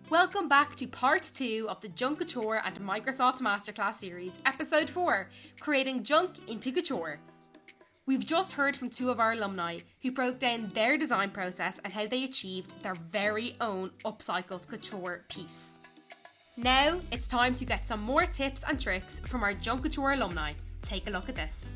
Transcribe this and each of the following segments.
Welcome back to part 2 of the Junk Kouture and Microsoft Masterclass series, episode 4, Creating Junk into Kouture. We've just heard from 2 of our alumni who broke down their design process and how they achieved their very own upcycled couture piece. Now it's time to get some more tips and tricks from our Junk Kouture alumni. Take a look at this.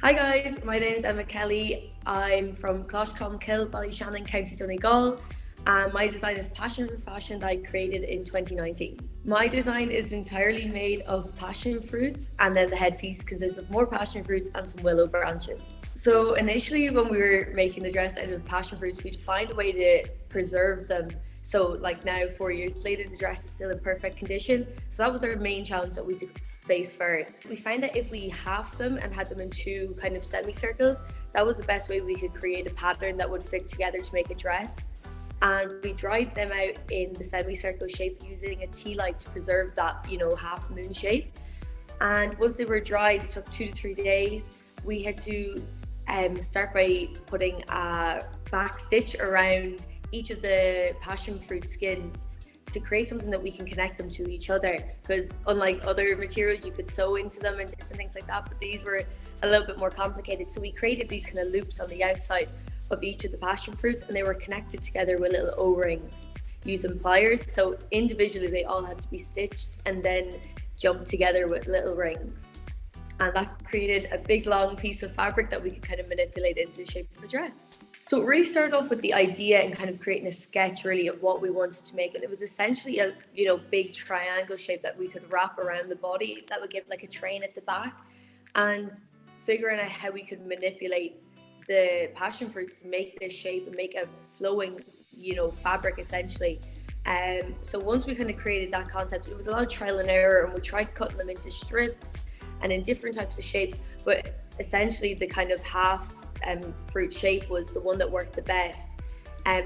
Hi guys, my name is Emma Kelly. I'm from Closhcomkill, Ballyshannon, County Donegal. And my design is Passion for Fashion that I created in 2019. My design is entirely made of passion fruits, and then the headpiece consists of more passion fruits and some willow branches. So initially when we were making the dress out of passion fruits, we'd find a way to preserve them. So like now, 4 years later, the dress is still in perfect condition. So that was our main challenge that we took face first. We found that if we halved them and had them in 2 kind of semicircles, that was the best way we could create a pattern that would fit together to make a dress. And we dried them out in the semicircle shape using a tea light to preserve that, half moon shape. And once they were dried, it took 2 to 3 days. We had to start by putting a back stitch around each of the passion fruit skins to create something that we can connect them to each other, because unlike other materials you could sew into them and different things like that, but these were a little bit more complicated. So we created these kind of loops on the outside of each of the passion fruits, and they were connected together with little O-rings using pliers. So individually they all had to be stitched and then jumped together with little rings, and that created a big long piece of fabric that we could kind of manipulate into the shape of a dress. So it really started off with the idea and kind of creating a sketch really of what we wanted to make, and it was essentially a big triangle shape that we could wrap around the body that would give like a train at the back, and figuring out how we could manipulate the passion fruits to make this shape and make a flowing fabric essentially. So once we kind of created that concept, it was a lot of trial and error, and we tried cutting them into strips and in different types of shapes, but essentially the kind of half fruit shape was the one that worked the best.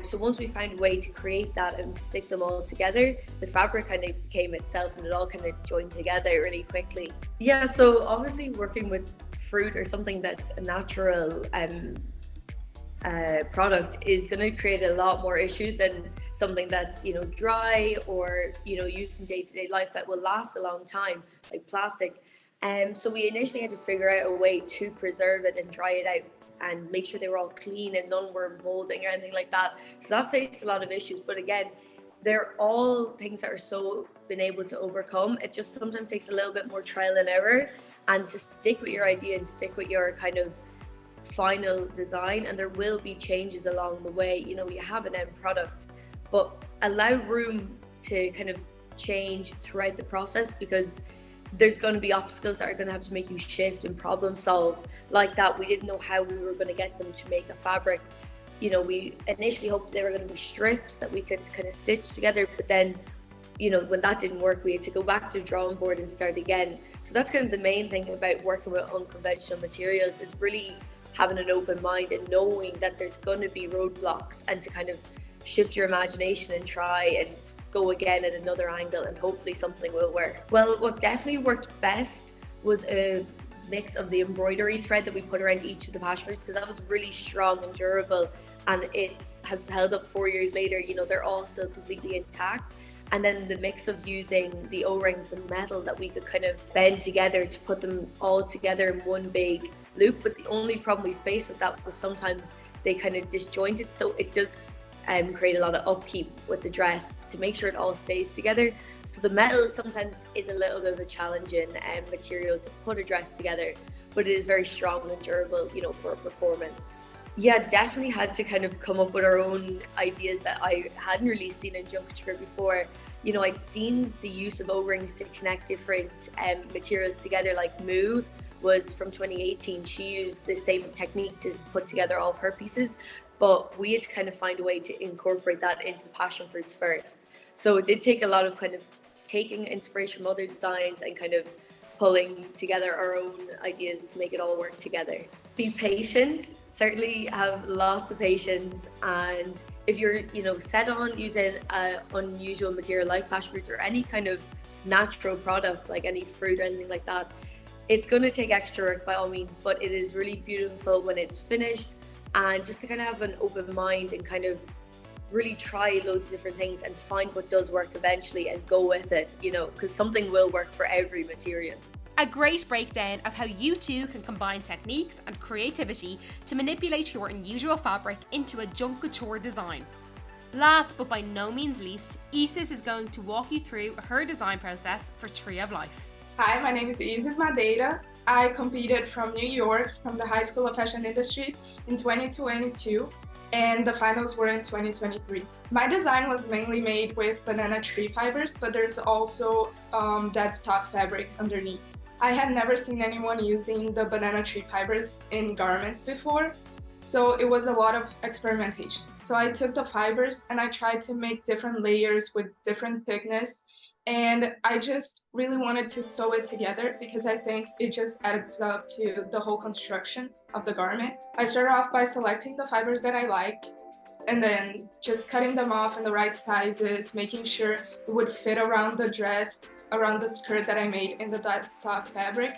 So once we found a way to create that and stick them all together, the fabric kind of became itself, and it all kind of joined together really quickly. Yeah, so obviously working with fruit or something that's a natural product is going to create a lot more issues than something that's dry or used in day-to-day life that will last a long time, like plastic. So we initially had to figure out a way to preserve it and dry it out and make sure they were all clean and none were molding or anything like that. So that faced a lot of issues, but again, they're all things that are so been able to overcome. It just sometimes takes a little bit more trial and error, and to stick with your idea and stick with your kind of final design, and there will be changes along the way. You have an end product, but allow room to kind of change throughout the process, because there's going to be obstacles that are going to have to make you shift and problem solve. Like that, we didn't know how we were going to get them to make a fabric. We initially hoped they were going to be strips that we could kind of stitch together, but then when that didn't work, we had to go back to the drawing board and start again. So that's kind of the main thing about working with unconventional materials, is really having an open mind and knowing that there's going to be roadblocks, and to kind of shift your imagination and try and go again at another angle, and hopefully something will work. Well, what definitely worked best was a mix of the embroidery thread that we put around each of the passion fruits, because that was really strong and durable, and it has held up 4 years later. They're all still completely intact. And then the mix of using the O-rings, the metal that we could kind of bend together to put them all together in one big loop. But the only problem we faced with that was sometimes they kind of disjointed, so it does create a lot of upkeep with the dress to make sure it all stays together. So the metal sometimes is a little bit of a challenging material to put a dress together, but it is very strong and durable, for a performance. Yeah, definitely had to kind of come up with our own ideas that I hadn't really seen in junk couture before. I'd seen the use of O-rings to connect different materials together, like Moo was from 2018. She used the same technique to put together all of her pieces, but we had to kind of find a way to incorporate that into the passion fruits first. So it did take a lot of kind of taking inspiration from other designs and kind of pulling together our own ideas to make it all work together. Be patient, certainly have lots of patience, and if you're set on using an unusual material like passion fruits or any kind of natural product like any fruit or anything like that, it's going to take extra work by all means, but it is really beautiful when it's finished. And just to kind of have an open mind and kind of really try loads of different things and find what does work eventually and go with it, because something will work for every material. A great breakdown of how you two can combine techniques and creativity to manipulate your unusual fabric into a junk couture design. Last but by no means least, Isis is going to walk you through her design process for Tree of Life. Hi, my name is Isis Madeira. I competed from New York from the High School of Fashion Industries in 2022, and the finals were in 2023. My design was mainly made with banana tree fibers, but there's also dead stock fabric underneath. I had never seen anyone using the banana tree fibers in garments before, so it was a lot of experimentation. So I took the fibers and I tried to make different layers with different thickness, and I just really wanted to sew it together because I think it just adds up to the whole construction of the garment. I started off by selecting the fibers that I liked and then just cutting them off in the right sizes, making sure it would fit around the dress, around the skirt that I made in the dead stock fabric.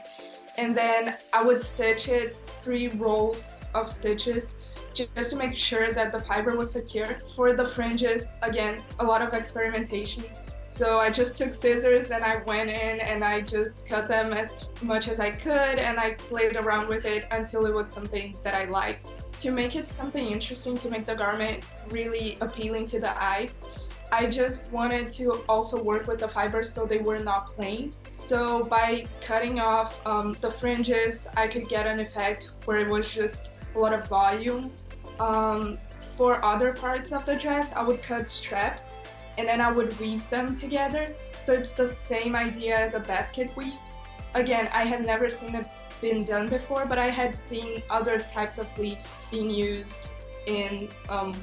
And then I would stitch it 3 rolls of stitches just to make sure that the fiber was secure. For the fringes, again, a lot of experimentation. So I just took scissors and I went in and I just cut them as much as I could, and I played around with it until it was something that I liked. To make it something interesting, to make the garment really appealing to the eyes, I just wanted to also work with the fibers so they were not plain. So by cutting off the fringes, I could get an effect where it was just a lot of volume. For other parts of the dress, I would cut straps and then I would weave them together. So it's the same idea as a basket weave. Again, I had never seen it been done before, but I had seen other types of leaves being used in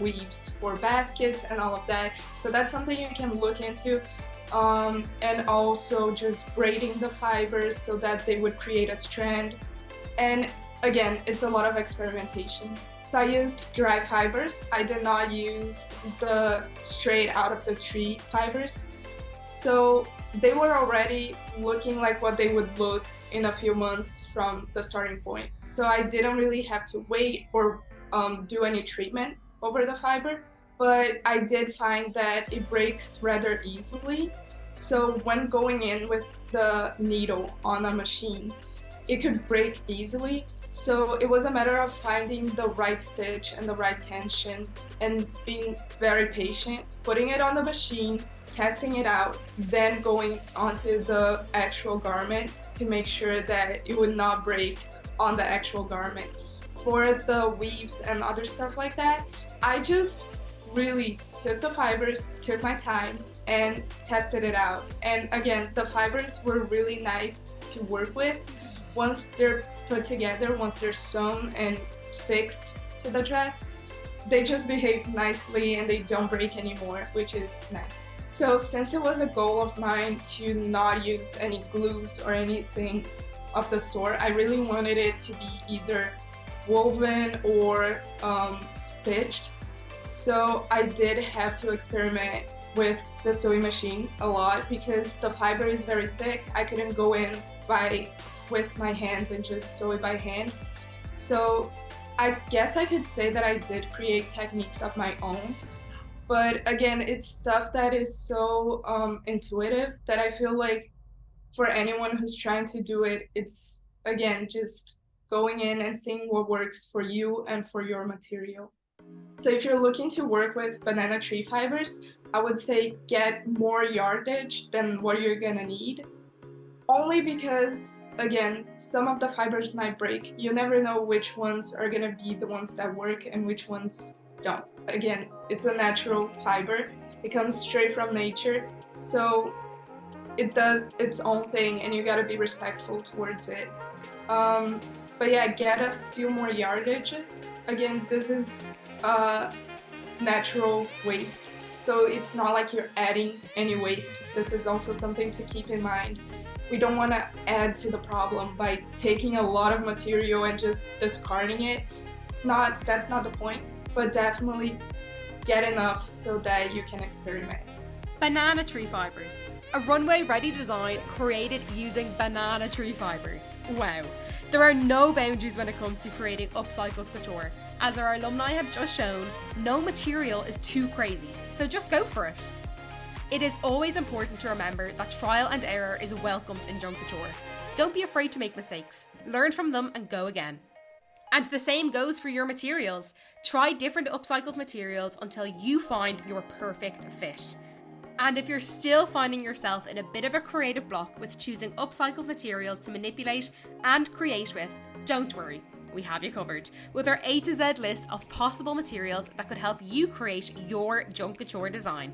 weaves for baskets and all of that. So that's something you can look into. And also just braiding the fibers so that they would create a strand. And again, it's a lot of experimentation. So I used dry fibers. I did not use the straight out of the tree fibers. So they were already looking like what they would look in a few months from the starting point. So I didn't really have to wait or do any treatment over the fiber, but I did find that it breaks rather easily. So when going in with the needle on a machine, it could break easily. So it was a matter of finding the right stitch and the right tension and being very patient, putting it on the machine, testing it out, then going onto the actual garment to make sure that it would not break on the actual garment. For the weaves and other stuff like that, I just really took the fibers, took my time, and tested it out. And again, the fibers were really nice to work with. Once they're put together, once they're sewn and fixed to the dress, they just behave nicely and they don't break anymore, which is nice. So since it was a goal of mine to not use any glues or anything of the sort, I really wanted it to be either woven or stitched. So I did have to experiment with the sewing machine a lot because the fiber is very thick. I couldn't go in with my hands and just sew it by hand. So I guess I could say that I did create techniques of my own. But again, it's stuff that is so intuitive that I feel like for anyone who's trying to do it, it's again just going in and seeing what works for you and for your material. So if you're looking to work with banana tree fibers, I would say get more yardage than what you're gonna need. Only because, again, some of the fibers might break. You never know which ones are gonna be the ones that work and which ones don't. Again, it's a natural fiber. It comes straight from nature. So it does its own thing and you gotta be respectful towards it. But yeah, get a few more yardages. Again, this is natural waste. So it's not like you're adding any waste. This is also something to keep in mind. We don't want to add to the problem by taking a lot of material and just discarding it. That's not the point, but definitely get enough so that you can experiment. Banana tree fibers. A runway ready design created using banana tree fibers. Wow. There are no boundaries when it comes to creating upcycled couture, As our alumni have just shown, no material is too crazy, so just go for it. It is always important to remember that trial and error is welcomed in junk couture. Don't be afraid to make mistakes, learn from them and go again. And the same goes for your materials. Try different upcycled materials until you find your perfect fit. And if you're still finding yourself in a bit of a creative block with choosing upcycled materials to manipulate and create with, don't worry, we have you covered with our A to Z list of possible materials that could help you create your junk couture design.